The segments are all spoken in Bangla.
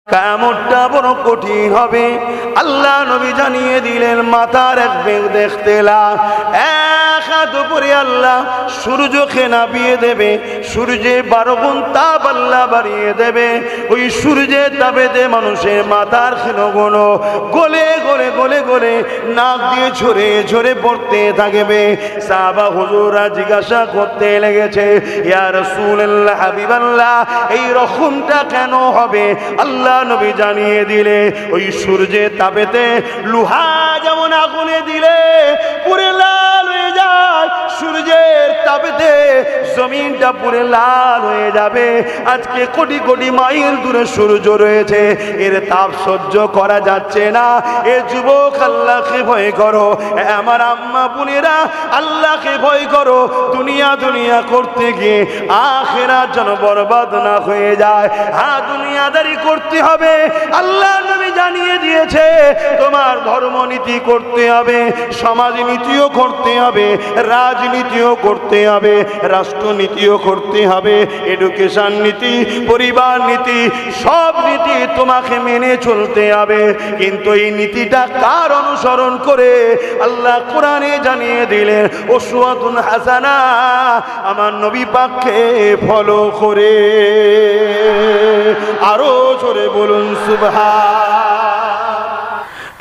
কিয়ামতটা বড় কঠিন হবে। আল্লাহ নবী জানিয়ে দিলেন মাথার এক বেগ দেখতে লাগ, এক হাত উপরে আল্লাহ সূর্যকে নামিয়ে দেবে, সূর্যে 12 গুণ তাপ আল্লাহ বাড়িয়ে দেবে। ওই সূর্যের তাপেতে মানুষের মাথার ক্ষণগুলো গলে গলে গলে গলে নাক দিয়ে ঝরে ঝরে পড়তে থাকবে। সাহাবা হুজুররা জিজ্ঞাসা করতে লেগেছে, ইয়া রাসূলুল্লাহ, হাবিবাল্লাহ, এই রকমটা কেন হবে? আল্লাহ নবী জানিয়ে দিলে ওই সূর্যের তাপেতে লোহা যেমন আগুনে দিলে পুরে লাল হয়ে যায়, সূর্যের তাপেতে জমিনটা পুরে লাল হয়ে যাবে। আজকে কোটি কোটি মাইল দূরে সূর্য রয়েছে, এর তাপ সহ্য করা যাচ্ছে না। এ যুবক, আল্লাহকে ভয় করো। আমার আম্মা বোনেরা, আল্লাহকে ভয় করো। দুনিয়া দুনিয়া করতে গিয়ে আখিরাত যেন বরবাদ না হয়ে যায়। হ্যাঁ, দুনিয়াদারি করতে হবে। আল্লাহ নবী জানিয়ে দিয়েছে তোমার ধর্মনীতি করতে হবে, সমাজনীতিও করতে হবে, রাজনীতিও করতে হবে, রাষ্ট্রনীতিও করতে হবে, এডুকেশন নীতি, পরিবার নীতি, সব নীতি তোমাকে মেনে চলতে হবে। কিন্তু এই নীতিটা কার অনুসরণ করে? আল্লাহ কোরআনে জানিয়ে দিলেন উসওয়াতুন হাসানা, আমার নবী পাককে ফলো করে। আরো জোরে বলুন সুবহান।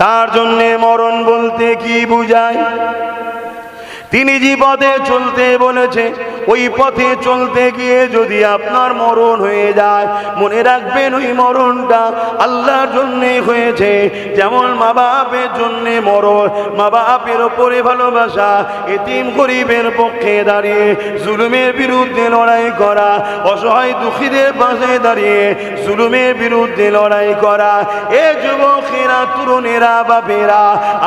তার জন্যে মরণ বলতে কি বুঝায়? তিনি যে পথে চলতে বলেছে, ওই পথে চলতে গিয়ে যদি আপনার মরণ হয়ে যায়, মনে রাখবেন ওই মরণটা আল্লাহর জন্যে হয়েছে। যেমন মা বাপের জন্যে মরণ, মা বাপের ওপরে ভালোবাসা, এতিম গরিবের পক্ষে দাঁড়িয়ে জুলুমের বিরুদ্ধে লড়াই করা, অসহায় দুঃখীদের পাশে দাঁড়িয়ে জুলুমের বিরুদ্ধে লড়াই করা। এ যুবকেরা, তরুণেরা, বাপেরা,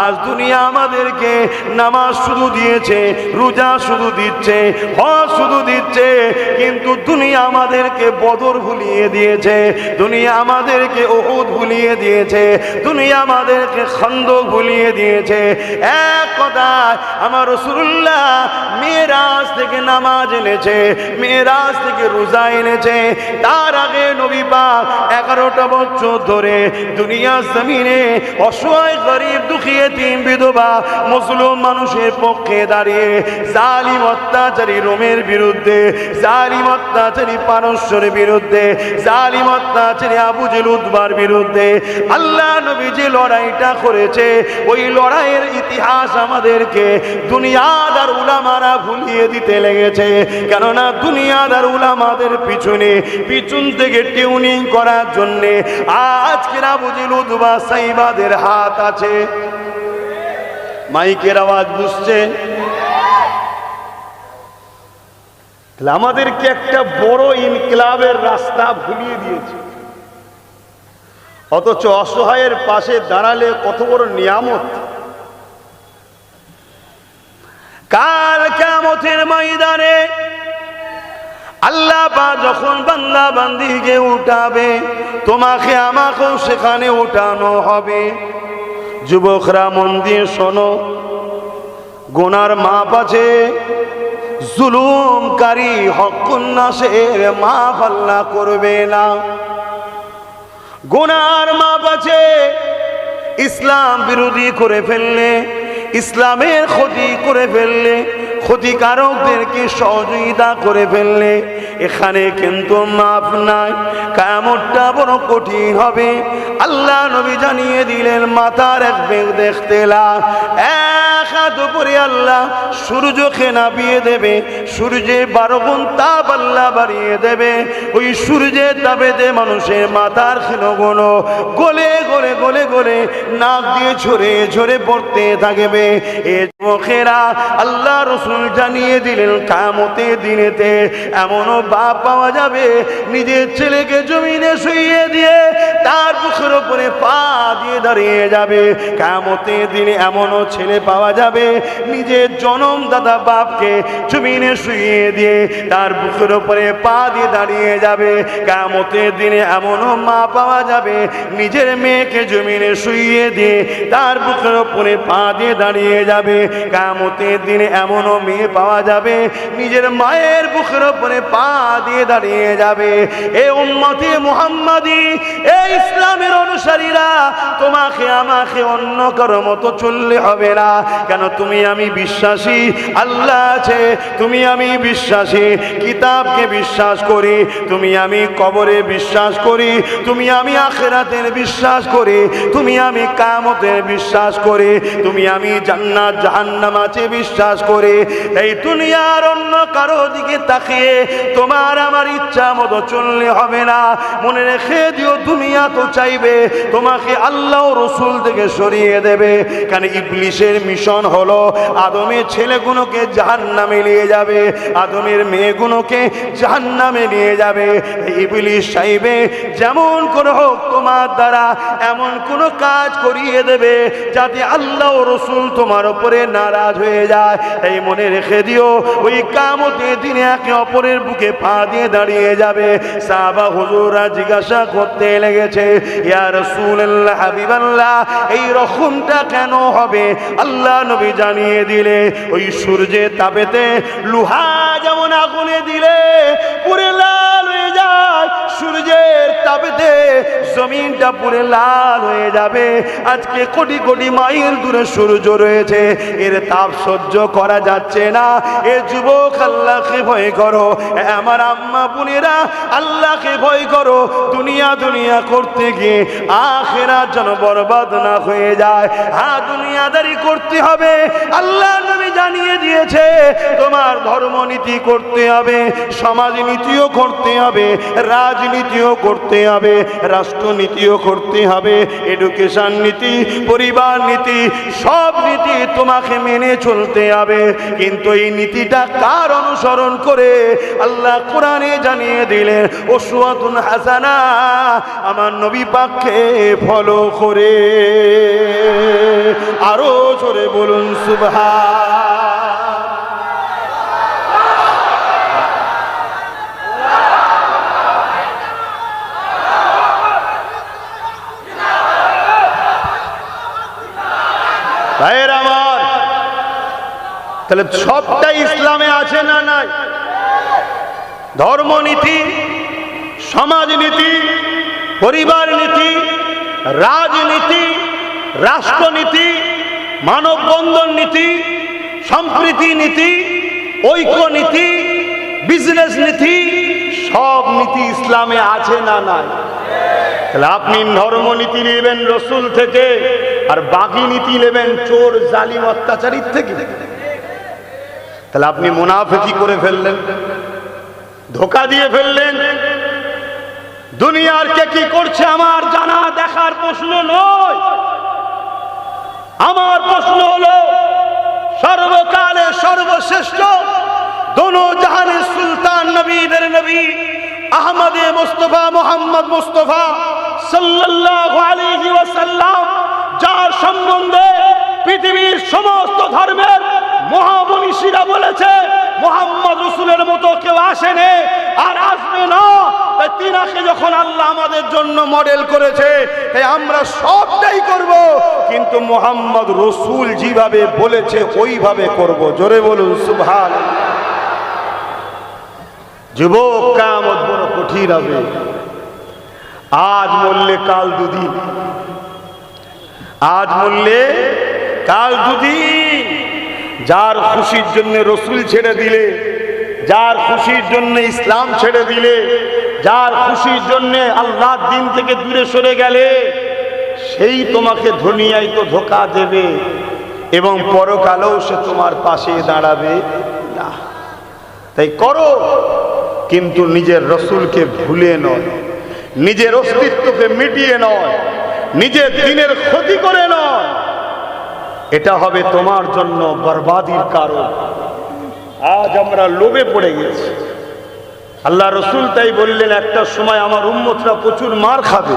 আজ দুনিয়া আমাদেরকে নামাজ শুধু দিয়েছে, রোজা শুধু দিচ্ছে, হজ শুধু দিচ্ছে, কিন্তু দুনিয়া আমাদেরকে বদর ভুলিয়ে দিয়েছে, দুনিয়া আমাদেরকে উহুদ ভুলিয়ে দিয়েছে, দুনিয়া আমাদেরকে খন্দক ভুলিয়ে দিয়েছে। এক কথায় আমার রাসূলুল্লাহ মেরাজ থেকে নামাজ এনেছে, মেরাজ থেকে রোজা এনেছে। তার আগে নবী পাক 11টা বছর ধরে দুনিয়া জমিনে অসহায় গরিব দুঃখী এতিম বিধবা মুসলিম মানুষের পক্ষে দাঁড়িয়ে জালিম অত্যাচারী রোমের বিরুদ্ধে, জালিম অত্যাচারী পারস্যের বিরুদ্ধে, জালিম অত্যাচারী আবু জেহেল উতবার বিরুদ্ধে আল্লাহ নবী যে লড়াইটা করেছে, ওই লড়াইয়ের ইতিহাস আমাদেরকে দুনিয়াদার উলামারা ভুলিয়ে দিতে লেগেছে। কেননা দুনিয়াদার উলামাদের পিছন থেকে টিউনিং করার জন্যে আজকের আবু জেহেল উতবা সাইবাদের হাত আছে। মাইকের আওয়াজ বুঝছে? আমাদেরকে একটা বড় ইনকিলাবের রাস্তা ভুলিয়ে দিয়েছে, অথচ অসহায়ের পাশে দাঁড়ালে কত বড় নিয়ামত। কাল কিয়ামতের ময়দানে আল্লাহ পাক যখন বান্দা বান্দিকে উঠাবে, তোমাকে আমাকেও সেখানে উঠানো হবে। যুবকরা মন দিয়ে শোনো, গুনার মাপ আছে, জুলুমকারী হকুন্নাসের মাপ আল্লাহ করবে না। গুনার মাপ আছে, ইসলাম বিরোধী করে ফেললে, ইসলামের ক্ষতি করে ফেললে, ক্ষতিকারকদেরকে সহযোগিতা করে ফেললে, এখানে কিন্তু মাফ নাই। কিয়ামতটা বড় কঠিন হবে। আল্লাহ নবী জানিয়ে দিলেন মাথার এক বেগ দেখতে লাগ, এক হাত উপরে আল্লাহ সূর্যকে নামিয়ে দেবে, সূর্যে 12 গুণ তাপ আল্লাহ বাড়িয়ে দেবে। ওই সূর্যের তাপেতে মানুষের মাথার ক্ষণগুলো গলে গলে গলে গলে নাক দিয়ে ঝরে ঝরে পড়তে থাকবে। এ যুবকেরা, আল্লাহ রাসূল জানিয়ে দিলেন কিয়ামতের দিনেতে এমনও বাপ পাওয়া যাবে নিজের ছেলেকে জমিনে শুইয়ে দিয়ে তার বুকের উপরে পা দিয়ে দাঁড়িয়ে যাবে। কিয়ামতের দিনে এমনও ছেলে পাওয়া যাবে নিজের জনমদাতা বাপকে জমিনে শুইয়ে দিয়ে তার বুকের উপরে পা দিয়ে দাঁড়িয়ে যাবে। কিয়ামতের দিনে এমনও মা পাওয়া যাবে নিজের মেয়েকে জমিনে শুইয়ে দিয়ে তার বুকের উপরে পা দিয়ে দাঁড়িয়ে যাবে। কিয়ামতের দিনে এমনও মেয়ে পাওয়া যাবে নিজের মায়ের বুকের উপরে পা দিয়ে দাঁড়িয়ে যাবে। এ উম্মতি মুহাম্মাদি, এই ইসলামের অনুসারীরা, তোমাকে আমাকে অন্য কারো মতো চললে হবে না। কেন? তুমি আমি বিশ্বাসী আল্লাহ আছে, তুমি আমি বিশ্বাসী কিতাবকে বিশ্বাস করি, তুমি আমি কবরে বিশ্বাস করি, তুমি আমি আখিরাতের বিশ্বাস করি, তুমি আমি কিয়ামতের বিশ্বাস করি, তুমি আমি জান্নাত জাহান্নাম আছে বিশ্বাস করি। এই দুনিয়ার অন্য কারো দিকে তাকিয়ে তোমার আমার ইচ্ছা মতো চললে হবে না। মনে রেখে দিও, দুনিয়া তো চাইবে তোমাকে আল্লাহ ও রসুল থেকে সরিয়ে দেবে। কারণ ইবলিসের মিশন হলো আদমের ছেলেগুলোকে জাহান্নামে নিয়ে যাবে, আদমের মেয়েগুলোকে জাহান্নামে নিয়ে যাবে। ইবলিস চাইবে যেমন করে হোক তোমার দ্বারা এমন কোনো কাজ করিয়ে দেবে যাতে আল্লাহ ও রসুল তোমার উপরে নারাজ হয়ে যায়। এই মনে রেখে দিও, ওই কিয়ামতের দিনে একে অপরের বুকে পা দিয়ে দাঁড়িয়ে যাবে। সাহাবা হুজুররা জিজ্ঞাসা করতে লেগেছে, ইয়া রাসূলুল্লাহ, হাবিবাল্লাহ, এই রকমটা কেন হবে? আল্লাহ নবী জানিয়ে দিলে, ওই সূর্যের তাপেতে লোহা যেমন আগুনে দিলে পুরে লাল হয়ে যায়, সূর্যের তাপেতে জমিনটা পুরে লাল হয়ে যাবে। আজকে কোটি কোটি মাইল দূরে সূর্য রয়েছে, এর তাপ সহ্য করা যাচ্ছে না। এ যুবক, আল্লাহকে ভয় করো। আমার আম্মা বোনেরা, আল্লাহকে ভয় করো। দুনিয়া দুনিয়া করতে গিয়ে আখিরাত যেন বরবাদ না হয়ে যায়। হ্যাঁ, দুনিয়াদারি করতে হবে, আল্লাহ নবী জানিয়ে দিয়েছে। তোমার ধর্মনীতি করতে হবে, সমাজনীতিও করতে হবে, রাজনীতিও করতে হবে, রাষ্ট্রনীতিও করতে হবে, এডুকেশন নীতি, পরিবার নীতি, সব নীতি তোমাকে মেনে চলতে হবে। কিন্তু এই নীতিটা কার অনুসরণ করে? আল্লাহ কোরআনে জানিয়ে দিলেন, উসওয়াতুন হাসানা, আমার নবী পাককে ফলো করে। আরো জোরে বলুন সুবহান। ভাইয়ের আমার, তাহলে সবটাই ইসলামে আছে না নাই? ধর্মনীতি, সমাজনীতি, পরিবার নীতি, রাজনীতি, রাষ্ট্রনীতি, মানববন্ধন নীতি, সম্প্রীতি নীতি, ঐক্য নীতি, বিজনেস নীতি, সব নীতি ইসলামে আছে না নাই? তাহলে আপনি ধর্মনীতি নেবেন রসুল থেকে, আর বাকি নীতি নেবেন চোর জালিম অত্যাচারীর থেকে। তাহলে আপনি মুনাফিকি করে ফেললেন, ধোঁকা দিয়ে ফেললেন। দুনিয়ার কে কি করছে আমার জানা দেখার প্রশ্ন নয়। আমার প্রশ্ন হলো, সর্বকালে সর্বশ্রেষ্ঠ দোনো জাহানের সুলতান নবীদের নবী আহমদে মুস্তফা মুহাম্মদ মুস্তফা সাল্লাল্লাহু আলাইহি ওয়াসাল্লাম, যার সম্বন্ধে পৃথিবীর সমস্ত ধর্মের মহামনীষীরা বলেছে মুহাম্মদ রাসূলের মতো কেউ আসেনি আর আসবে না। তাই তিনাকে যখন আল্লাহ আমাদের জন্য মডেল করেছে, তাই আমরা সবটাই করব, কিন্তু মুহাম্মদ রাসূল যেভাবে বলেছে ওইভাবে করব। জোরে বলুন সুবহানাল্লাহ। যুবক, কিয়ামত বড় কঠিন হবে। আজ মরলে কাল দুদিন, আজ মরলে কাল দুদিন। যার খুশির জন্য রসুল ছেড়ে দিলে, যার খুশির জন্য ইসলাম ছেড়ে দিলে, যার খুশির জন্য আল্লাহর দিন থেকে দূরে সরে গেলে, সেই তোমাকে দুনিয়ায় তো ধোঁকা দেবে এবং পরকালেও সে তোমার পাশে দাঁড়াবে না। তাই করো, কিন্তু নিজের রসুলকে ভুলে নয়, নিজের অস্তিত্বকে মিটিয়ে নয়, নিজের দিনের ক্ষতি করে নয়। এটা হবে তোমার জন্য বরবাদির কারণ। আজ আমরা লোভে পড়ে গেছি। আল্লাহ রসুল তাই বললেন, একটা সময় আমার উম্মতরা প্রচুর মার খাবে,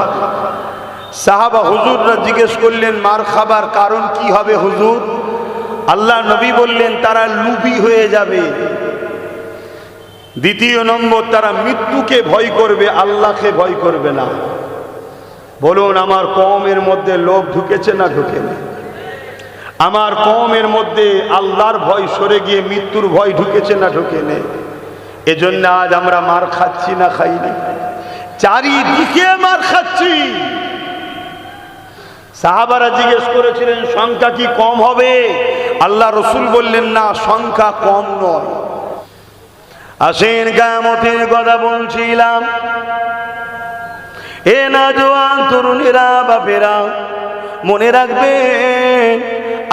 সাহাবা হুজুররা জিজ্ঞেস করলেন মার খাবার কারণ কি হবে হুজুর? আল্লাহ নবী বললেন তারা লুভী হয়ে যাবে। দ্বিতীয় নম্বর, তারা মৃত্যুকে ভয় করবে, আল্লাহকে ভয় করবে না। বলুন আমার কওমের মধ্যে লোভ ঢুকেছে না ঢুকেনি? আমার কওমের মধ্যে আল্লাহর ভয় সরে গিয়ে মৃত্যুর ভয় ঢুকেছে না ঢুকেনি? এজন্য আজ আমরা মার খাচ্ছি না খাইনি? চারিদিকে মার খাচ্ছি। সাহাবারা জিজ্ঞেস করেছিলেন সংখ্যা কি কম হবে? আল্লাহ রসুল বললেন না, সংখ্যা কম নয়। আসেন কিয়ামতের কথা বলছিলাম। এ নওজোয়ান তরুণেরা, বাপেরা, মনে রাখবেন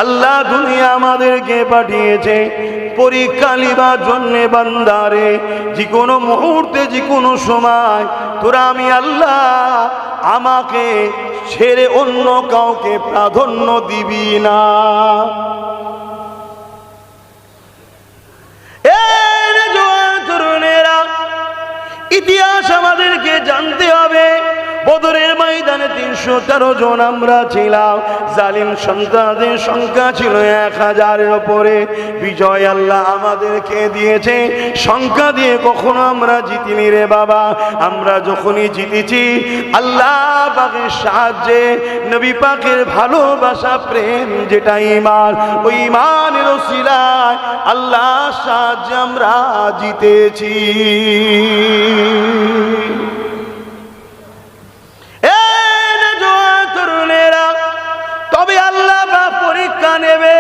আল্লাহ দুনিয়া আমাদেরকে পাঠিয়েছে পরীক্ষা নিবার জন্যে। বান্দারে, যে কোনো মুহূর্তে, যে কোনো সময় তোরা আমি আল্লাহ আমাকে ছেড়ে অন্য কাউকে প্রাধান্য দিবি না। ইতিহাস আমাদেরকে জানতে হবে। বদরের ময়দানে 313 জন আমরা ছিলাম। জালিম সন্ত্রাসীদের সংখ্যা ছিল 1000-এর উপরে। বিজয় আল্লাহ আমাদেরকে দিয়েছে। সংখ্যা দিয়ে কখনো আমরা জিতিনি রে বাবা। আমরা যখনই জিতেছি আল্লাহ পাকের সাহায্যে, নবী পাকের ভালোবাসা, প্রেম, যেটা ঈমান, ওই ঈমানের ওসিলায় আল্লাহর সাহায্যে আমরা জিতেছি। তবে আল্লাহ পরীক্ষা নেবে।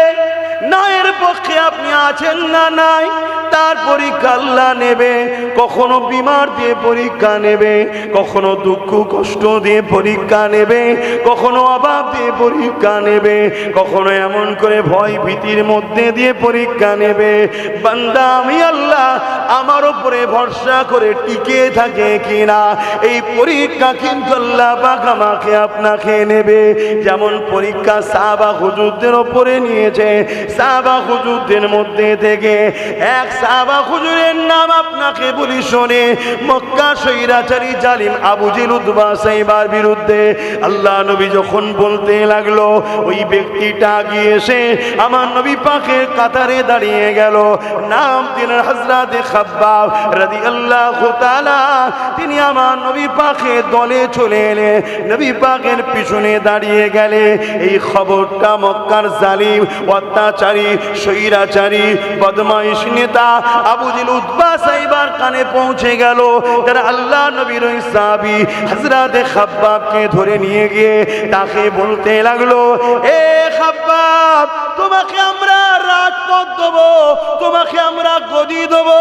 না এর পক্ষে আপনি আছেন না নাই, তার পরীক্ষা আল্লাহ নেবে। কখনো বিমার দিয়ে পরীক্ষা নেবে, কখনো দুঃখ কষ্ট দিয়ে পরীক্ষা নেবে, কখনো অভাব দিয়ে পরীক্ষা নেবে, কখনো এমন করে ভয় ভীতির মধ্যে দিয়ে পরীক্ষা নেবে। বান্দা আমি আল্লাহ আমার উপরে ভরসা করে টিকে থাকে কিনা, এই পরীক্ষা কিন্তু আল্লাহ পাক আমাকে আপনাকে নেবে। যেমন পরীক্ষা সাহাবা হুজুরদের উপরে নিয়েছে। সাহাবা হুজুরদের মধ্যে থেকে এক সাহাবা হুজুরের নাম আপনাকে বলি শোনে। মক্কা স্বৈরাচারী জালিম আবু জেহেল উতবা সাইবার বিরুদ্ধে আল্লাহ নবী যখন বলতে লাগলো, ওই ব্যক্তিটা গিয়ে এসে আমার নবী পাকের কাতারে দাঁড়িয়ে গেল। নাম দিলেন হযরত খাব্বাব রাদিয়াল্লাহু তাআলা। তিনি আমার নবী পাকের দলে চলে এলে, নবী পাকের পিছনে দাঁড়িয়ে গেলে। এই খবরটা মক্কার জালিম, অত্যাচারী, স্বৈরাচারী, বদমাইশ নেতা আবু জেহেল উতবা সাইবার কানে পৌঁছে গেল। তারা আল্লাহ নবীর ওই সাহাবী হযরত খাব্বাবকে ধরে নিয়ে গিয়ে তাকে বলতে লাগলো, এ খাব্বাব, তোমাকে আমরা রাজপথ দেবো, তোমাকে আমরা গদি দেবো,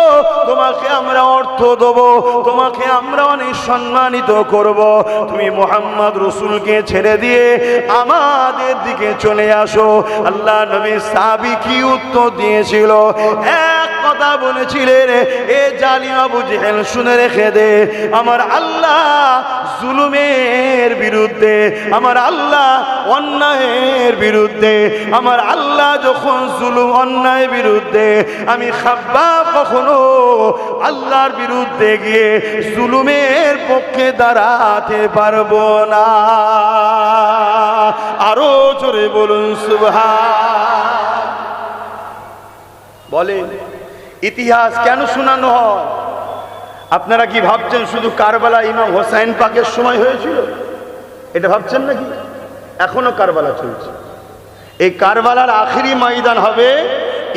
তোমাকে আমরা অর্থ দেবো, তোমাকে আমরা অনেক সম্মানিত করব। তুমি মুহাম্মদ রাসূলকে ছেড়ে দিয়ে আমাদের দিকে চলে আসো। আল্লাহ নবী সাহাবী কি উত্তর দিয়েছিল? এক কথা বলেছিলেন, এ জালিম আবু জেহেল, শুনে রেখে দে, আমার আল্লাহ জুলুমের বিরুদ্ধে, আমার আল্লাহ অন্যায়ের বিরুদ্ধে, আমার আল্লাহ যখন জুলুম অন্যায়ের বিরুদ্ধে, আমি খাব্বাব কখনো আল্লাহর বিরুদ্ধে গিয়ে জুলুমের পক্ষে দাঁড়াতে পারবো না। আরো জোরে বলুন সুবহান। বলেন ইতিহাস কেন শোনানো হয়? আপনারা কি ভাবছেন শুধু কারবালা ইমাম হোসাইন পাকের সময় হয়েছিল? এটা ভাবছেন নাকি? এখনো কারবালা চলছে। এই কারবালার আখেরি ময়দান হবে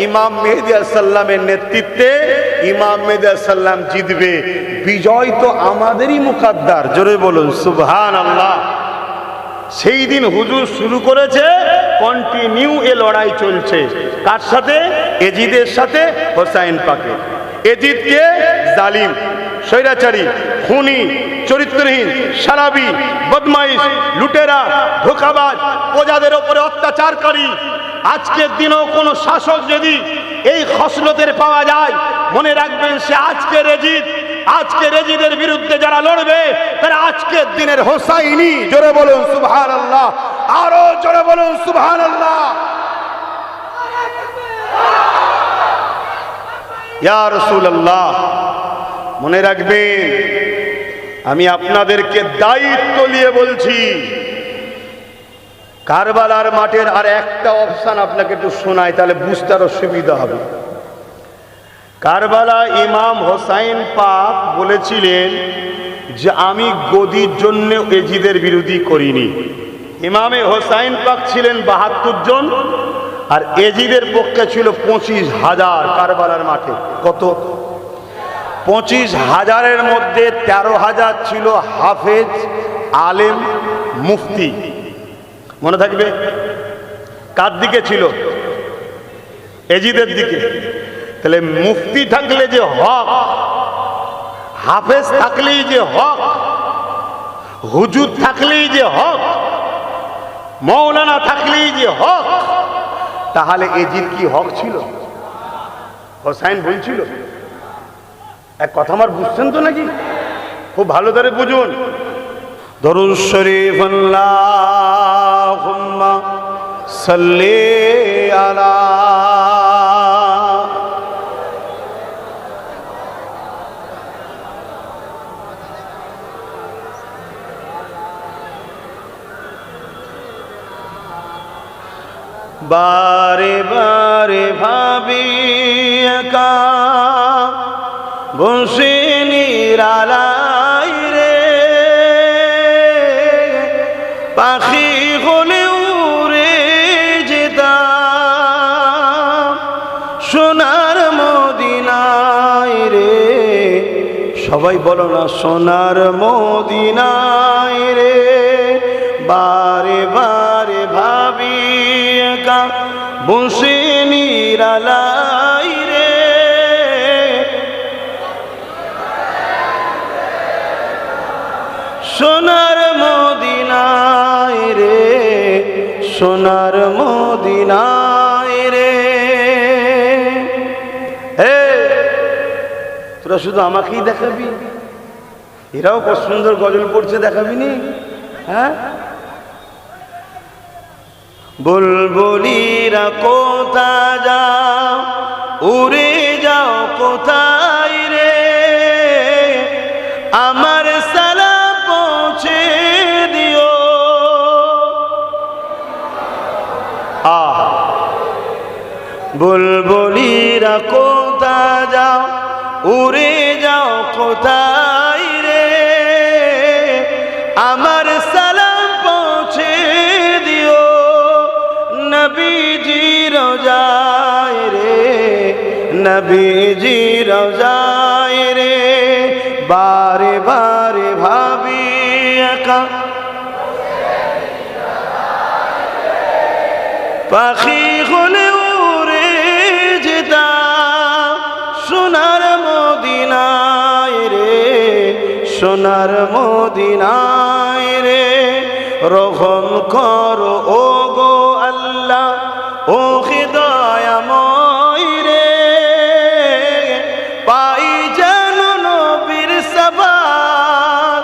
ইমাম মেহেদী আলাইহিস সালামের নেতৃত্বে। ইমাম মেহেদী আলাইহিস সালাম জিতবে। বিজয় তো আমাদেরই মুকদ্দার। জোরে বলুন সুবহানাল্লাহ। সেই দিন হুজুর শুরু করেছে, কন্টিনিউ এ লড়াই চলছে। কার সাথে? এজিদের সাথে, হোসাইন পাকে। এজিদকে জালিম, স্বৈরাচারী, খুনি, চরিত্রহীন, সারাবি, বদমাইশ, লুটেরা, ধোঁকাবাজ, প্রজাদের উপরে অত্যাচারকারী। আজকের দিনেও কোনো শাসক যদি এই খসলতের পাওয়া যায়, মনে রাখবেন সে আজকের এজিদ। আজকের এজিদের বিরুদ্ধে যারা লড়বে তারা আজকের দিনের হোসাইনি। জোরে বলুন সুবহানাল্লাহ। আরো জোরে বলুন সুবহানাল্লাহ। ইয়া রাসূলুল্লাহ, মনে রাখবেন আমি আপনাদেরকে দায়িত্ব নিয়ে বলছি, কারবালার মাঠের আর একটা অপশান আপনাকে একটু শোনাই, তাহলে বুঝতে আরো সুবিধা হবে। কারবালা ইমাম হোসাইন পাক বলেছিলেন যে আমি গদির জন্য এজিদের বিরোধী করিনি। ইমামে হোসাইন পাক ছিলেন ৭২ জন, আর এজিদের পক্ষে ছিল ২৫,০০০। কারবালার মাঠে কত? ২৫,০০০-এর মধ্যে ১৩,০০০ ছিল হাফেজ, আলেম, মুফতি। মনে থাকবে কার দিকে ছিল? এজিদের দিকে। তাহলে মুফতি থাকলে যে হক, হাফেজ থাকলেই যে হক, হুজুর থাকলেই যে হক, মৌলানা থাকলেই যে হক, তাহলে এজিদ কি হক ছিল? হোসাইন বলছিল। এক কথা আমার বুঝছেন তো নাকি? খুব ভালো করে বুঝুন। দরুদ শরীফ আল্লাহুম্মা সাল্লি আলা বারে বারে ভাবি একা বসে নিরালাই রে, পাখি হলে উড়ে যেতাম সোনার মদিনায় রে। সবাই বলো না সোনার মদিনায় রে। বারে বারে ভাবি একা বসে নিরালাই রে, সোনার মদিনায় রে, সোনার মদিনায় রে। হে তোরা শুধু আমাকেই দেখাবি? এরাও কত সুন্দর গজল পড়ছে, দেখাবি নি? হ্যাঁ, বুলবুলিরা কোথা যাও, উড়ে যাও কোথায় রে, আমার সালাম পৌঁছে দিও। বুলবুলিরা কোথা যাও, উড়ে যাও কোথায় রে, আমার সালাম পৌঁছে দিও। নবীজি রোজায় রে, নবীজি রোজায় রে। বারে বারে ভাবি একা পাখি হলে উড়ে যেতাম সোনার মদিনায় রে, সোনার মদিনায় রে। রহম করো ও গো আল্লাহ, ও দয়াময় রে, পাই যেন নবীর সাফাত,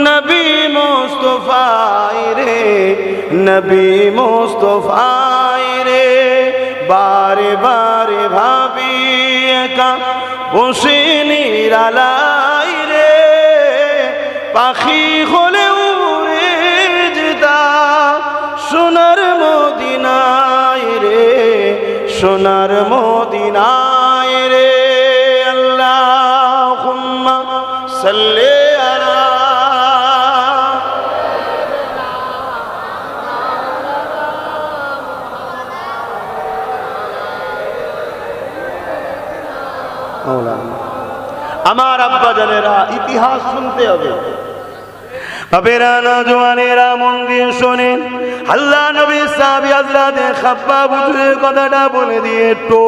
নবী মুস্তাফায় রে, নবী মুস্তাফায় রে। বারে বারে ভাবি একা বসে নিরালাই রে, পাখি হলে উড়ে যেতাম সোনার মদিনায় রে, সোনার মদিনায় রে। আল্লাহুম্মা সাল্লি আলা মাওলানা। আমার আব্বা জানেরা, ইতিহাস শুনতে হবে। বাবেরা নওজওয়ানেরা মন দিয়ে শোনেন। আল্লাহ নবী সাহাবী হযরতে খাব্বাব হুজুরের কথাটা বলে দিয়ে তো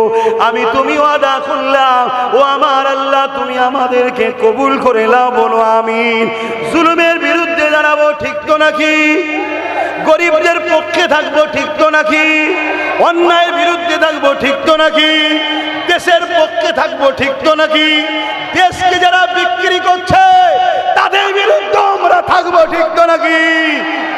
আমি তুমি ওয়াদা করলাম, ও আমার আল্লাহ তুমি আমাদেরকে কবুল করে নাও, বলো আমিন। জুলুমের বিরুদ্ধে দাঁড়াবো, ঠিক তো নাকি? গরিবদের পক্ষে থাকবো, ঠিক তো নাকি? অন্যায়ের বিরুদ্ধে থাকবো, ঠিক তো নাকি? দেশের পক্ষে থাকবো, ঠিক তো নাকি? দেশকে যারা বিক্রি করছে তাদের বিরুদ্ধে আমরা থাকবো, ঠিক তো নাকি?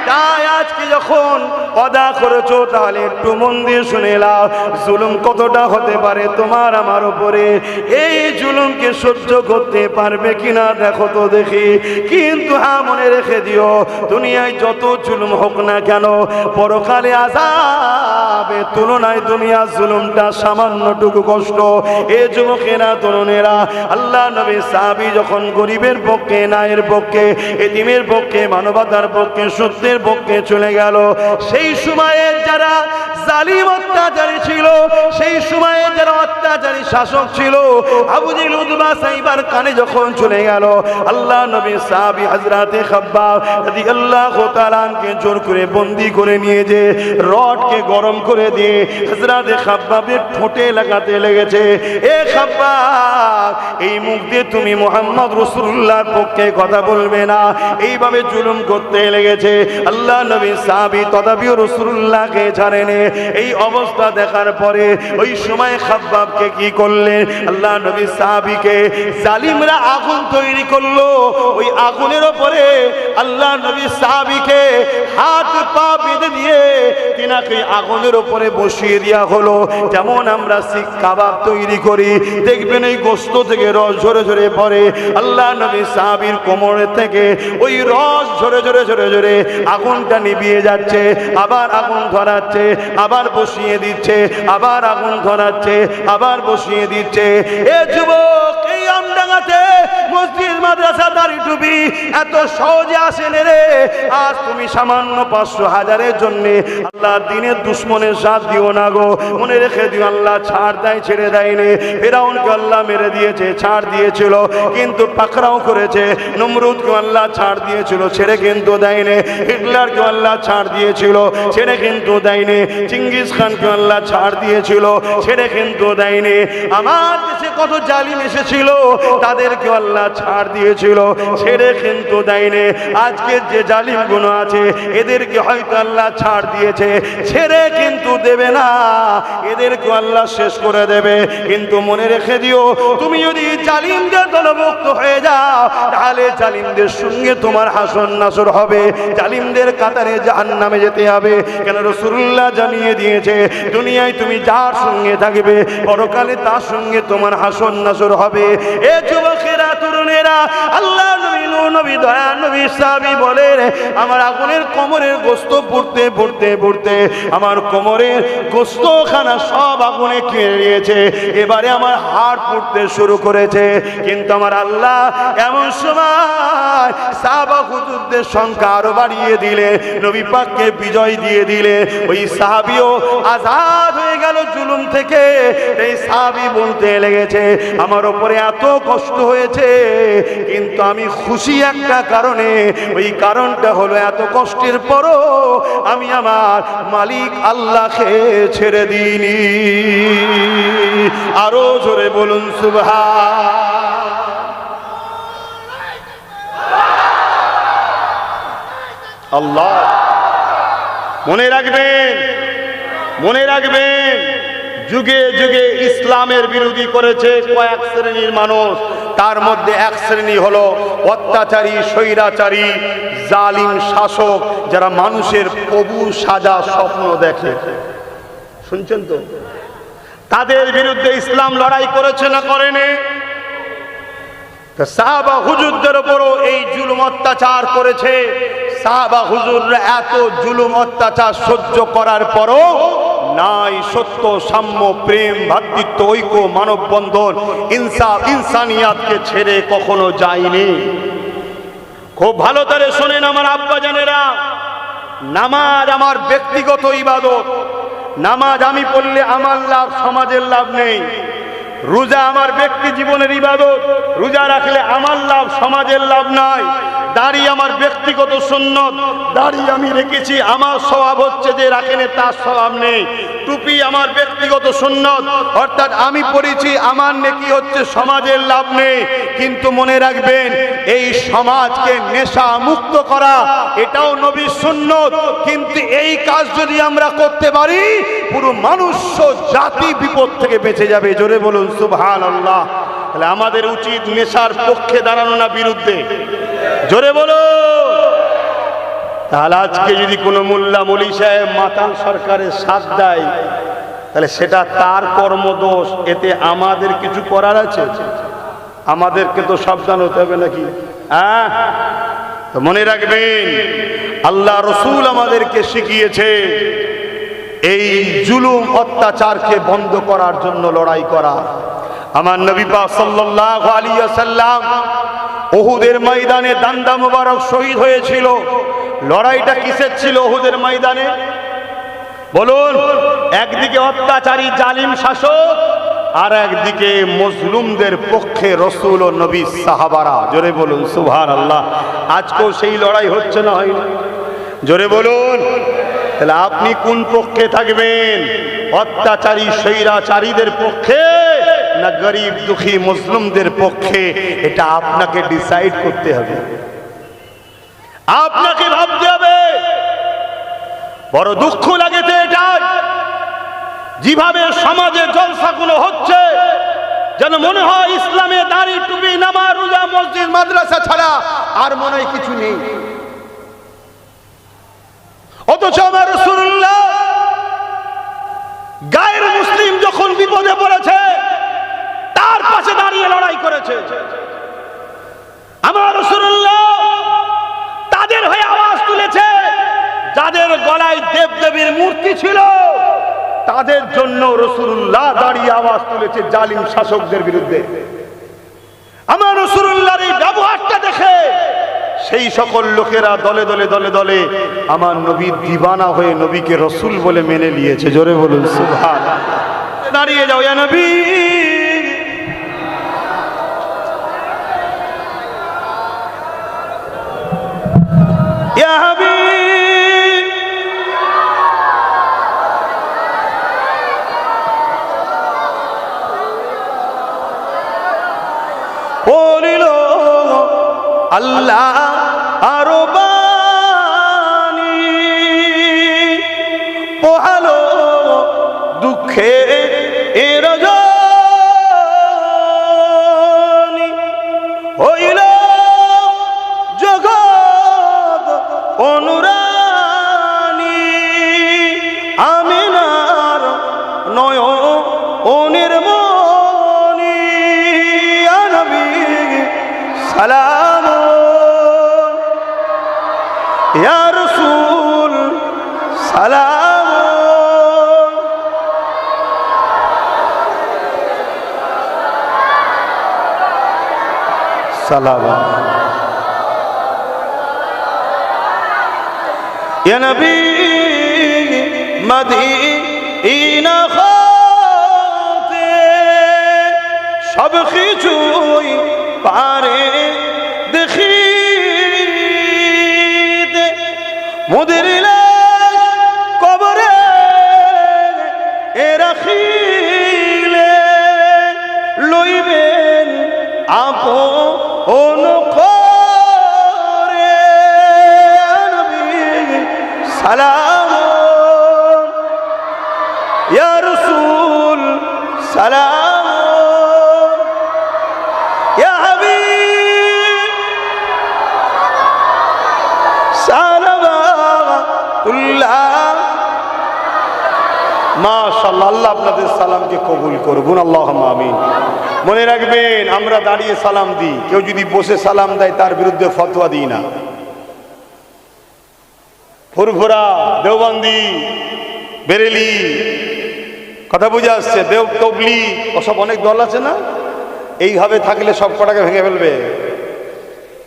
তাই আজকে যখন অদা করেছো তাহলে একটু মন দিয়ে শুনে নাও জুলুম কতটা হতে পারে তোমার আমার উপরে। এই জুলুমকে সহ্য করতে পারবে কিনা দেখো তো দেখি। কিন্তু হ্যাঁ, মনে রেখে দিও, দুনিয়ায় যত জুলুম হোক না কেন, পরকালে আযাবের তুলনায় দুনিয়ার জুলুমটা সামান্যটুকু কষ্ট। এ যুবকেরা, তরুণেরা, আল্লাহ নবী সাহাবী যখন গরিবের পক্ষে, নায়ের পক্ষে, এতিমের পক্ষে, মানবতার পক্ষে, সত্যের পক্ষে চলে গেল, সেই সময়ে যারা জালিম অত্যাচারী ছিল, সেই সময়ে যারা অত্যাচারী শাসক ছিল, আবু জেহেল, উতবা, সাইবার কানে যখন চলে গেল, আল্লাহ নবী সাহাবী হযরতে খাব্বাব রাদিয়াল্লাহু তাআলা কে জোর করে বন্দী করে নিয়ে যে রডকে গরম করে দিয়ে হযরতে খাব্বাবের ঠোঁটে লাগাতে লেগেছে। এ খাব্বাব, এই মুখ দিয়ে তুমি মুহাম্মদ রাসূলুল্লাহর পক্ষে কথা বলবে না, এইভাবে জুলুম করতে লেগেছে। আল্লাহ নবী সাহাবী তথাপিও রাসূলুল্লাহকে ছাড়েনি। এই অবস্থা দেখার পরে ওই সময় খাব্বাবকে কি করলেন? আল্লাহ নবী সাহাবীকে জালিমরা আগুন তৈরি করলো, ওই আগুনের উপরে আল্লাহ নবী সাহাবীকে হাত পা বেঁধে দিয়ে তিনাকে আগুনের উপরে বসিয়ে দেওয়া হলো। যেমন আমরা শিক কাবাব তৈরি করি, দেখবেন এই গোশত থেকে রস ঝরে ঝরে পড়ে। আল্লাহ নবী সাহাবীর কোমরের থেকে ওই রস ঝরে ঝরে ঝরে ঝরে আগুনটা নিভিয়ে যাচ্ছে, আবার আগুন ধরাচ্ছে, আবার বসিয়ে দিচ্ছে, আবার আগুন ধরাচ্ছে, আবার বসিয়ে দিচ্ছে। এ যুবক, এই আমডাঙ্গাতে মসজিদ, মাদ্রাসা, দাড়ি টুপি এত সহজে আসেন রে। আজ তুমি সামান্য 500,000-এর জন্য আল্লাহ দিনের দুশ্মনের সাথ দিও না গো। মনে রেখে দিও, আল্লাহ ছাড় দেয়, ছেড়ে দেয়নি। ফিরআউনকে আল্লাহ মেরে দিয়েছে, ছাড় দিয়েছিল, কিন্তু পাকড়াও করেছে। নমরুদকে আল্লাহ ছাড় দিয়েছিল, ছেড়ে কিন্তু দেয়নি। হিটলারকে আল্লাহ ছাড় দিয়েছিল, ছেড়ে কিন্তু দেয়নি। চিঙ্গিস খানকে আল্লাহ ছাড় দিয়েছিল, ছেড়ে কিন্তু দেয়নি। আমার দেশে কত জালিম এসেছিল, তাদেরকে আল্লাহ ছাড় দিয়েছিল, ছেড়ে কিন্তু দেয়নি। আজকে যে জালিম গুলো আছে, এদেরকে হয়তো আল্লাহ ছাড় দিয়েছে, ছেড়ে কিন্তু দেবে না, এদেরকে আল্লাহ শেষ করে দেবে। কিন্তু মনে রেখে দিও, তুমি যদি জালিমদের দলভুক্ত হয়ে যাও, তাহলে জালিমদের সঙ্গে তোমার হাসর নাসর হবে, জালিমদের কাতারে জাহান্নামে যেতে হবে। কেন? রাসূলুল্লাহ জানিয়ে দিয়েছে, দুনিয়ায় তুমি যার সঙ্গে থাকবে, পরকালে তার সঙ্গে তোমার হাসর নাসর হবে। এ যুবকেরা, তরুণেরা, আল্লাহ নবী, নবী, দয়া নবী সাহাবী বলেন, আমার আগুনের কোমরের গোশত পড়তে পড়তে পড়তে আমার কোমরের গোশতখানা সব আগুনে খেয়ে নিয়েছে। এবারে আমার হাড় পড়তে শুরু করেছে। কিন্তু আমার আল্লাহ এমন সময় সাহাবা হুজুরদের সংখ্যা আরো বাড়িয়ে দিলে, নবী পাককে বিজয় দিয়ে দিলে। ওই সাহাবীও আজাদ হয়ে গেল জুলুম থেকে। এই সাহাবী বলতে লেগেছে, আমার উপরে এত কষ্ট হয়েছে, কিন্তু আমি খুশি একটা কারণে। ওই কারণটা হলো, এত কষ্টের পরও আমি আমার মালিক আল্লাহকে ছেড়ে দিইনি। আরো জোরে বলুন সুবহান। আল্লাহ, মনে রাখবেন, মনে রাখবেন, যুগে যুগে ইসলামের বিরোধী করেছে কয়েক শ্রেণীর মানুষ। তার মধ্যে এক শ্রেণী হলো অত্যাচারী, স্বৈরাচারী, জালিম শাসক, যারা মানুষের প্রভু সাজা স্বপ্ন দেখে। শুনছেন তো? তাদের বিরুদ্ধে ইসলাম লড়াই করেছে না করেনি? সাহাবা হুজুরদের উপরও এই জুলুম অত্যাচার করেছে। সাহাবা হুজুররা এত জুলুম অত্যাচার সহ্য করার পরও নাই সত্য, সাম্য, প্রেম, ভ্রাতৃত্ব, ঐক্য, মানববন্ধন, ইনসাফ, ইনসানিয়াতকে ছেড়ে কখনো যায়নি। খুব ভালো করে শোনেন আমার আব্বা জানেরা, নামাজ আমার ব্যক্তিগত ইবাদত। নামাজ আমি পড়লে আমার লাভ, সমাজের লাভ নেই। রোজা আমার ব্যক্তি জীবনের ইবাদত, রোজা রাখলে আমার লাভ, সমাজের লাভ নাই। দাড়ি আমার ব্যক্তিগত সুন্নত, দাড়ি আমি রেখেছি, আমার স্বভাব হচ্ছে যে রাখেনে তার স্বভাব নেই। টুপি আমার ব্যক্তিগত সুন্নত, অর্থাৎ আমি পড়েছি, আমার নেকি হচ্ছে, সমাজের লাভ নেই। কিন্তু মনে রাখবেন, এই সমাজকে নেশা মুক্ত করা এটাও নবীর সুন্নত। কিন্তু এই কাজ যদি আমরা করতে পারি, পুরো মনুষ্য জাতি বিপদ থেকে বেঁচে যাবে। জোরে বলুন সুবহানাল্লাহ। তাহলে আমাদের উচিত নেশার পক্ষে দাঁড়ানো না বিরুদ্ধে? জোরে বলো। তাহলে আজকে যদি কোনো মোল্লা মৌলী সাহেব মাতাল সরকারের সাথ দেয়, তাহলে সেটা তার কর্মদোষ, এতে আমাদের কিছু করার আছে? আমাদেরকে তো সাবধান হতে হবে নাকি? হ্যাঁ, তো মনে রাখবেন, আল্লাহ রসুল আমাদেরকে শিখিয়েছে এই জুলুম অত্যাচারকে বন্ধ করার জন্য লড়াই করা। আমার নবী পাক সাল্লাল্লাহু আলাইহি ওয়াসাল্লাম উহুদের ময়দানে দান্দা মুবারক শহীদ হয়েছিল। লড়াইটা কিসের ছিল উহুদের ময়দানে? বলুন। একদিকে অত্যাচারী জালিম শাসক, আর একদিকে মজলুমদের পক্ষে রসুল ও নবী সাহাবারা। জোরে বলুন সুবহানাল্লাহ। আজকেও সেই লড়াই হচ্ছে না হয় না? জোরে বলুন। তাহলে আপনি কোন পক্ষে থাকবেন? অত্যাচারী স্বৈরাচারীদের পক্ষে না গরিব দুঃখী মুসলিমদের পক্ষে? এটা আপনাকে ডিসাইড করতে হবে, আপনাকে ভাবতে হবে। বড় দুঃখ লাগে তো এটা, যেভাবে সমাজে জলসাগুলো হচ্ছে, যেন মনে হয় ইসলামে দাড়ি টুপি নামাজ রোজা মসজিদ মাদ্রাসা ছাড়া আর মনে হয় কিছু নেই। অথচ আমার রাসূলুল্লাহ গায়ের মুসলিম যখন বিপদে পড়েছে তার পাশে দাঁড়িয়ে লড়াই করেছে। আমার রাসূলুল্লাহ তাদের হয়ে আওয়াজ তুলেছে যাদের গলায় দেবদেবীর মূর্তি ছিল, তাদের জন্য রাসূলুল্লাহ দাঁড়িয়ে আওয়াজ তুলেছে জালিম শাসকদের বিরুদ্ধে। আমার রাসূলুল্লাহর এই ব্যবহারটা দেখে সেই সকল লোকেরা দলে দলে দলে দলে আমার নবীর দিবানা হয়ে নবীকে রসুল বলে মেনে নিয়েছে। জোরে বলুন সুবহানাল্লাহ। দাঁড়িয়ে যাও ইয়া নবী, ইয়া হাবিব, বলিল আল্লাহ আরো বাণী, পোহালো দুঃখে এর রজনী, হইল জগৎ অনুরানী, আমিনার নয়নের মণি, ইয়া নবী সালাম, ইয়া রাসূল সালাম। সালাম ইয়া নবী মদিনা হতে সব কিছুই পারে দেখিতে, মোদের লাশ কবরে রাখিলে লইবেন আপন করে, নবী সালাম, ইয়া রাসূল সালাম, ইয়া হাবিব সালাওয়াতুল্লাহ। মাশাআল্লাহ, আল্লাহ আপনাদের সালামকে কবুল করুন, আল্লাহুম্মা আমিন। মনে রাখবেন, আমরা দাঁড়িয়ে সালাম দিই, কেউ যদি বসে সালাম দেয় তার বিরুদ্ধে ফতোয়া দিই না। ফুরফুরা, দেওবন্দি, বেরেলি, কথা বুঝে আসছে, দেও তবলি, ওসব অনেক দল আছে না? এইভাবে থাকলে সব কটাকে ভেঙে ফেলবে।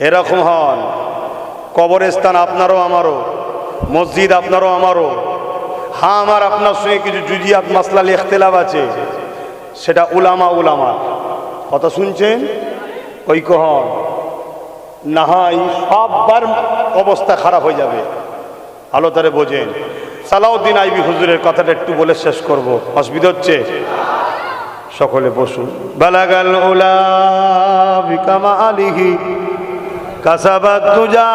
এরকম হন। কবরস্থান আপনারও আমারও, মসজিদ আপনারও আমারও। হ্যাঁ, আমার আপনার সঙ্গে কিছু জুজিয়াত মাসলাল ইখতিলাফ আছে, সেটা উলামা কথা শুনছেন, ঐক্য হন। না হয় সববার অবস্থা খারাপ হয়ে যাবে। ভালো তারে বোঝেন। সালাউদ্দিন আইবি হুজুরের কথাটা একটু বলে শেষ করব, অসুবিধা হচ্ছে? সকলে বসুন। বালাগাল উলা বিকামালিহি কাসাবাত তুজা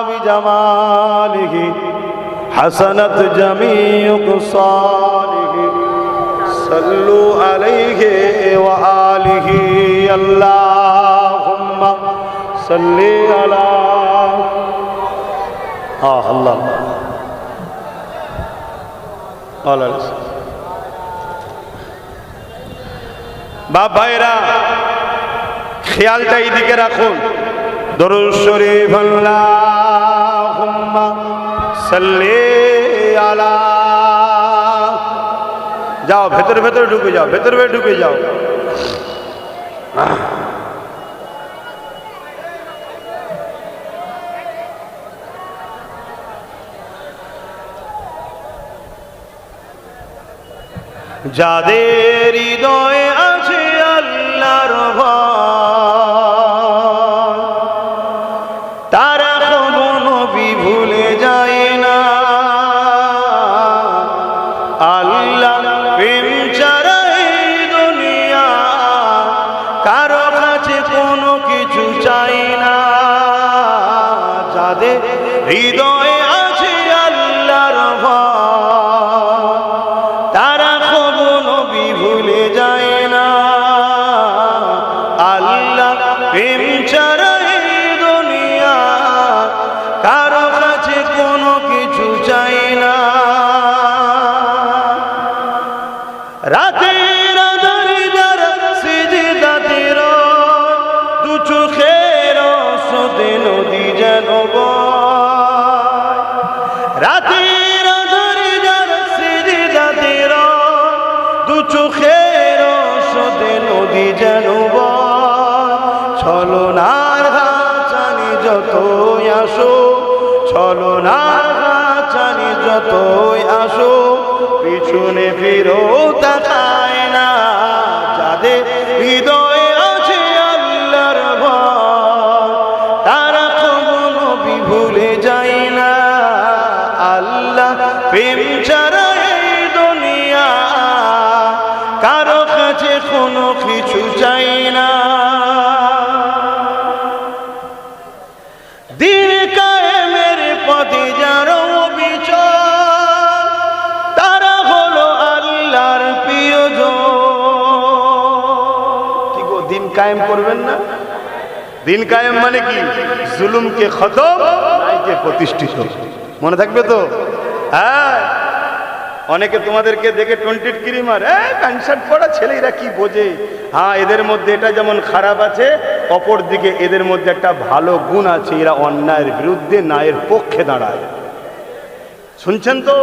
বিজামালিহি হাসানাত জামিউ সালিহি সাল্লু আলাইহি ওয়া আলিহি আল্লাহুম্মা সাল্লি আলা আল্লাহ বাপ ভাইরা, খেয়ালটা এইদিকে রাখুন। দরুদ শরীফ আল্লাহুম্মা সাল্লি আলা। যাও ভেতরে ভেতরে ঢুকে যাও, ভেতরে ভেতরে ঢুকে যাও। যাদের হৃদয়ে আছে আল্লাহর ভয়, তারা কখনো ভুলে যায় না। আল্লাহ প্রেম ছাড়া এই দুনিয়া কারো কাছে কোনো কিছু চাই না। যাদের হৃদয়ে আছে আল্লাহর ভয়, তারা ভুলে যায় না। আল্লাহ প্রেম ছাড়া এই দুনিয়া কারো কাছে কোনো কিছু চাই না। রাতের আঁধারে যারা সিজদাতে রয়, দু চোখের স্রোতে নদী যেন বয়। রাতের আঁধারে যারা সিজদাতে রয়, দু চোখের স্রোতে নদী যেন বয়। ছলনার হাতছানি যতই আসো, ছলনার হাতছানি যতই আসো, পিছনে ফিরো তাকায় না। যাদের হৃদয়ে আছে আল্লাহর ভয়, তারা কখনো ভুলে যায় না। আল্লাহ প্রেম ছাড়া এই দুনিয়া কারো কাছে কোনো কিছু চাই না। দিন কায়েমের পথে যারা অবিচল, তারা হলো আল্লাহর প্রিয়জন। কি গো, দিন কায়েম করবেন না? দিন কায়েম মানে কি? জুলুমকে খতম, ন্যায়কে প্রতিষ্ঠিত। মনে থাকবে তো? হ্যাঁ, অনেকে তোমাদেরকে দেখে টন্টিট ক্রিমার, প্যান্ট শার্ট পরা ছেলেরা কি বোঝে। হ্যাঁ, এদের মধ্যে এটা যেমন খারাপ আছে, অপর দিকে এদের মধ্যে একটা ভালো গুণ আছে। এরা অন্যায়ের বিরুদ্ধে ন্যায়ের পক্ষে দাঁড়ায়। শুনছেন তো?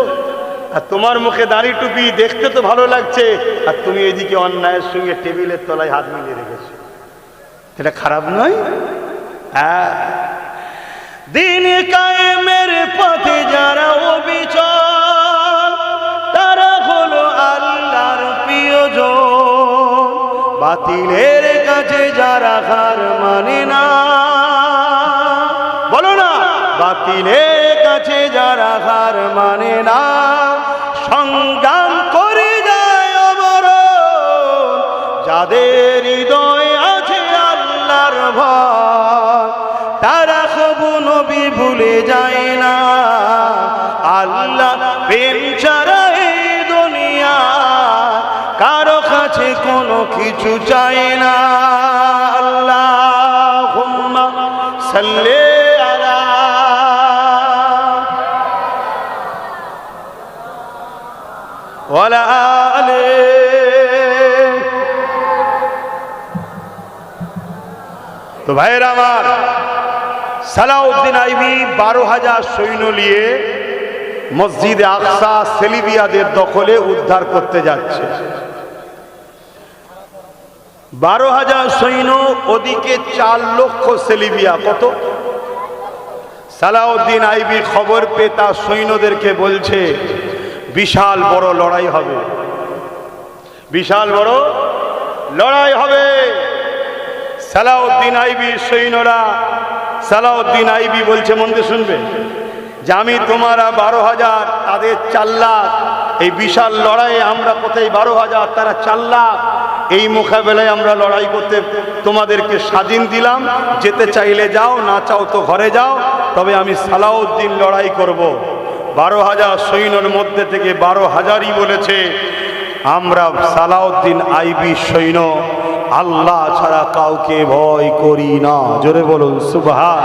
আর তোমার মুখে দাড়ি টুপি দেখতে তো ভালো লাগছে, আর তুমি এদিকে অন্যায়ের সঙ্গে টেবিলের তলায় হাত মিলিয়ে রেখেছো। এটা খারাপ নয়? হ্যাঁ, দিন কায়েমের পথে যারা অবিচল, তারা হলো আল্লাহর প্রিয়জন। বাতিলের কাছে যারা হার মানে না, বলো না, বাতিলের কাছে যারা হার মানে না, সংগ্রাম করে যায় অমরণ। যাদের হৃদয়ে আছে আল্লাহর ভয়, তারা কখনো ভুলে যায় না। আল্লাহ প্রেম ছাড়া এই দুনিয়া কারো কাছে কোনো কিছু চায় না। আল্লাহুম্মা সাল্লি আলা। ওয়ালা আলি। তো ভাইরা আমার, সালাউদ্দিন আইবি 12,000 সৈন্য নিয়ে মসজিদে আকসা সেলিবিয়াদের দখলে উদ্ধার করতে যাচ্ছে। 12,000 সৈন্য, ওদিকে 4 লক্ষ সেলিবিয়া। কত? সালাউদ্দিন আইবি খবর পেয়ে তার সৈন্যদেরকে বলছে, বিশাল বড় লড়াই হবে, বিশাল বড় লড়াই হবে। সালাউদ্দিন আইবির সৈন্যরা, সালাউদ্দিন আইবি বলছে, মন দিয়ে শুনবে, যে আমি তোমারা 12,000, তাদের 4 লাখ। এই বিশাল লড়াইয়ে আমরা কোথায় 12,000, তারা 4 লাখ। এই মোকাবেলায় আমরা লড়াই করতে তোমাদেরকে স্বাধীন দিলাম। যেতে চাইলে যাও, না চাও তো ঘরে যাও, তবে আমি সালাউদ্দিন লড়াই করব। 12,000 সৈন্যের মধ্যে থেকে 12,000ই বলেছে, আমরা সালাউদ্দিন আইবি সৈন্য আল্লাহ ছাড়া কাউকে ভয় করি না। জোরে বলুন সুবহান।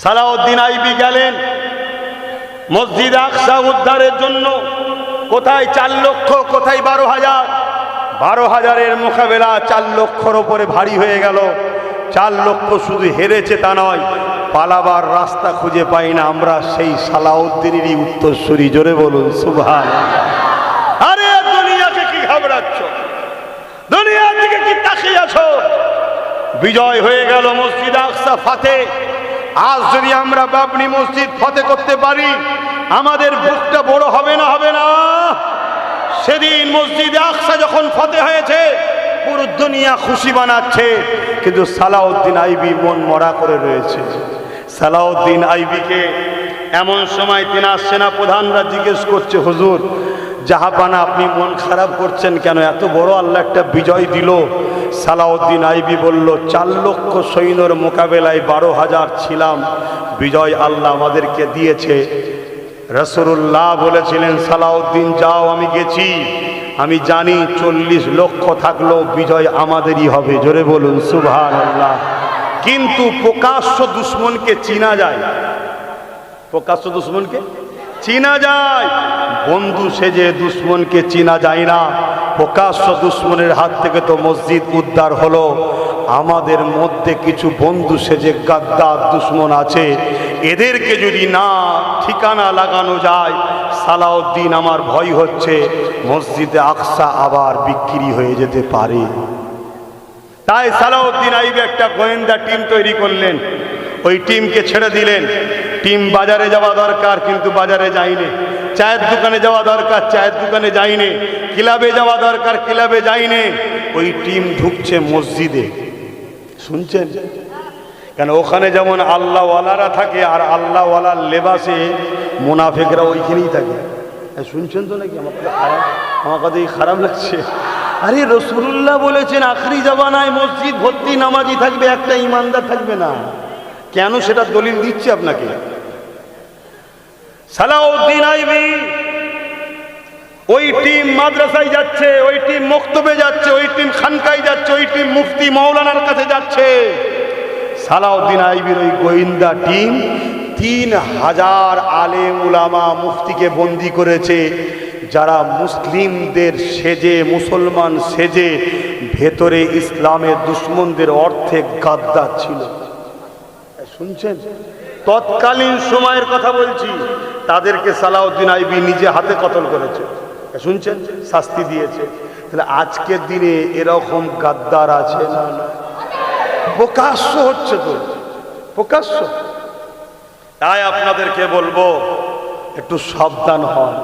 সালাউদ্দিন আইবি গেলেন মসজিদ আকসা উদ্ধারের জন্য। কোথায় 4 লক্ষ, কোথায় 12,000। 12,000-এর মোকাবেলা 4 লক্ষর ওপরে ভারী হয়ে গেল। 4 লক্ষ শুধু হেরেছে তা নয়, পালাবার রাস্তা খুঁজে পাই না আমরা। সেই সালাউদ্দিনেরই উত্তরসূরি, জোরে বলুন সুবহানাল্লাহ। আরে দুনিয়াকে কি ঘাবড়াচ্ছ? দুনিয়ার দিকে কি তাকিয়ে আছো? বিজয় হয়ে গেল, মসজিদ আকসা ফাতে। আজ যদি আমরা বাবরি মসজিদ ফতে করতে পারি, আমাদের বুকটা বড় হবে না? হবে না? সেদিন মসজিদ আকসা যখন ফতে হয়েছে, পুরো দুনিয়া খুশি বানাচ্ছে, কিন্তু সালাউদ্দিন আইবি মন মরা করে রয়েছে। সালাউদ্দিন আইবিকে এমন সময় তিনার সেনা প্রধানরা জিজ্ঞেস করছে, হুজুর জাহাপানা আপনি মন খারাপ করছেন কেন? এত বড় আল্লাহ একটা বিজয় দিল। সালাউদ্দিন আইবি বলল, 4 লক্ষ সৈন্যর মোকাবেলায় 12,000 ছিলাম, বিজয় আল্লাহ আমাদেরকে দিয়েছে। রাসূলুল্লাহ বলেছিলেন, সালাউদ্দিন যাও, আমি গেছি, আমি জানি 40 লক্ষ থাকলেও বিজয় আমাদেরই হবে। জোরে বলুন সুবহানাল্লাহ। কিন্তু প্রকাশ্য দুশ্মনকে চিনা যায়, প্রকাশ্য দুশ্মনকে চিনা যায়, বন্ধু সেজে দুশ্মনকে চিনা যায় না। প্রকাশ্য দুশ্মনের হাত থেকে তো মসজিদ উদ্ধার হলো, আমাদের মধ্যে কিছু বন্ধু সেজে গাদ্দার দুশ্মন আছে, এদেরকে যদি না ঠিকানা লাগানো যায়, সালাউদ্দিন আমার ভয় হচ্ছে মসজিদে আকসা আবার বিক্রি হয়ে যেতে পারে। তাই সালাউদ্দিন আইবি একটা গোয়েন্দা টিম তৈরি করলেন, ওই টিমকে ছেড়ে দিলেন। টিম বাজারে যাওয়া দরকার, কিন্তু বাজারে যায়নি। চায়ের দোকানে যাওয়া দরকার, চায়ের দোকানে যায়নি। ক্লাবে যাওয়া দরকার, ক্লাবে যায়নি। ওই টিম ঢুকছে মসজিদে, শুনছেন? কেন ওখানে যেমন আল্লাহওয়ালারা থাকে, আর আল্লাহওয়ালার লেবাসে মুনাফিকরা ওইখানেই থাকে। শুনছেন তো নাকি? আমার কথা খারাপ, আমার কথা খারাপ লাগছে? আরে রাসূলুল্লাহ বলেছেন আখরি জামানায় মসজিদ ভর্তি নামাজি থাকবে, একটা ইমানদার থাকবে না। কেন সেটা দলিল দিচ্ছি আপনাকে। সালাউদ্দিন আইবি ওই টিম মাদ্রাসায় যাচ্ছে, ওই টিম মক্তবে যাচ্ছে, ওই টিম খানকায় যাচ্ছে, ওই টিম মুফতি মাওলানার কাছে যাচ্ছে। সালাউদ্দিন আইবির ওই গোয়েন্দা টিম 3000 আলেম উলামা মুফতিকে বন্দী করেছে, যারা মুসলিমদের সেজে, মুসলমান সেজে ভেতরে ইসলামের দুশ্মনদের অর্থে গাদ্দার ছিল। শুনছেন? তৎকালীন সময়ের কথা বলছি, তাদেরকে সালাউদ্দিন আইবি নিজে হাতে কতল করেছে। শুনছেন? শাস্তি দিয়েছে। তাহলে আজকের দিনে এরকম গাদ্দার আছে না? প্রকাশ্য হচ্ছে তো, প্রকাশ্য। তাই আপনাদেরকে বলবো একটু সাবধান হন।